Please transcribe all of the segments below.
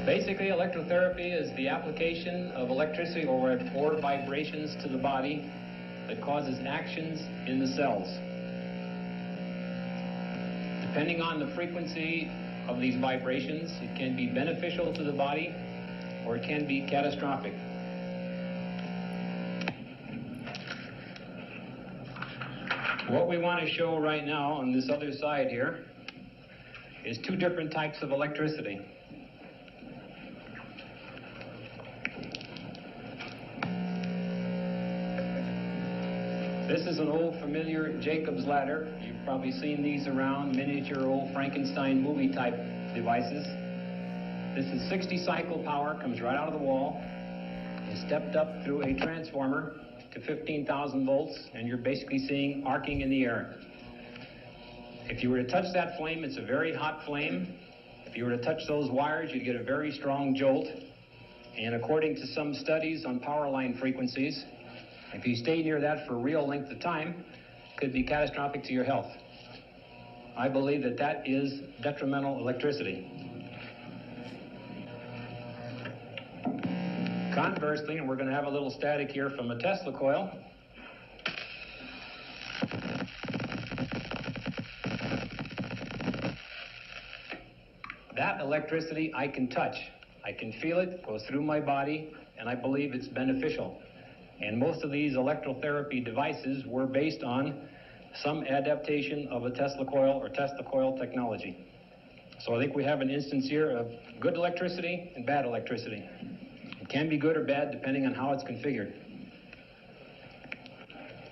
Basically, electrotherapy is the application of electricity or vibrations to the body that causes actions in the cells. Depending on the frequency of these vibrations, it can be beneficial to the body or it can be catastrophic. What we want to show right now on this other side here is two different types of electricity. This is an old familiar Jacob's ladder. You've probably seen these around, miniature old Frankenstein movie type devices. This is 60 cycle power, comes right out of the wall, is stepped up through a transformer to 15,000 volts, and you're basically seeing arcing in the air. If you were to touch that flame, it's a very hot flame. If you were to touch those wires, you'd get a very strong jolt. And according to some studies on power line frequencies, if you stay near that for a real length of time, it could be catastrophic to your health. I believe that that is detrimental electricity. Conversely, and we're going to have a little static here from a Tesla coil. That electricity I can touch. I can feel it, goes through my body, and I believe it's beneficial. And most of these electrotherapy devices were based on some adaptation of a Tesla coil or Tesla coil technology. So I think we have an instance here of good electricity and bad electricity. It can be good or bad depending on how it's configured.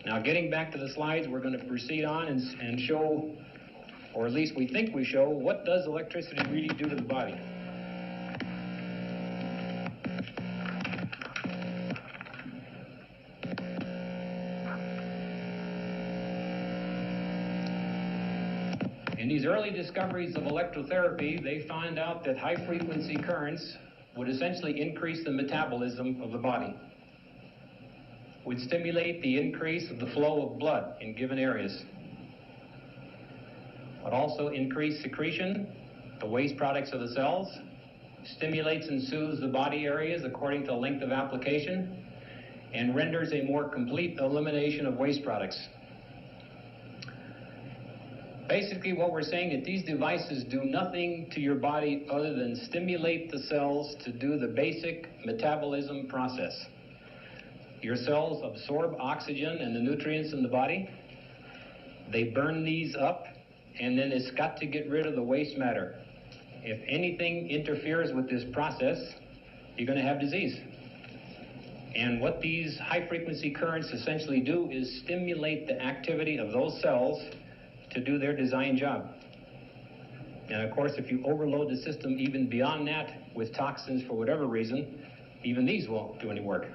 Now, getting back to the slides, we're going to proceed on and show, or at least we think we show, what does electricity really do to the body? In these early discoveries of electrotherapy, they found out that high-frequency currents would essentially increase the metabolism of the body, would stimulate the increase of the flow of blood in given areas, would also increase secretion, the waste products of the cells, stimulates and soothes the body areas according to length of application, and renders a more complete elimination of waste products. Basically, what we're saying is that these devices do nothing to your body other than stimulate the cells to do the basic metabolism process. Your cells absorb oxygen and the nutrients in the body. They burn these up, and then it's got to get rid of the waste matter. If anything interferes with this process, you're going to have disease. And what these high-frequency currents essentially do is stimulate the activity of those cells to do their design job. And of course, if you overload the system even beyond that with toxins for whatever reason, even these won't do any work.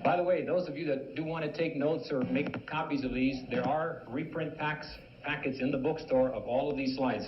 By the way, those of you that do want to take notes or make copies of these, there are reprint packets in the bookstore of all of these slides.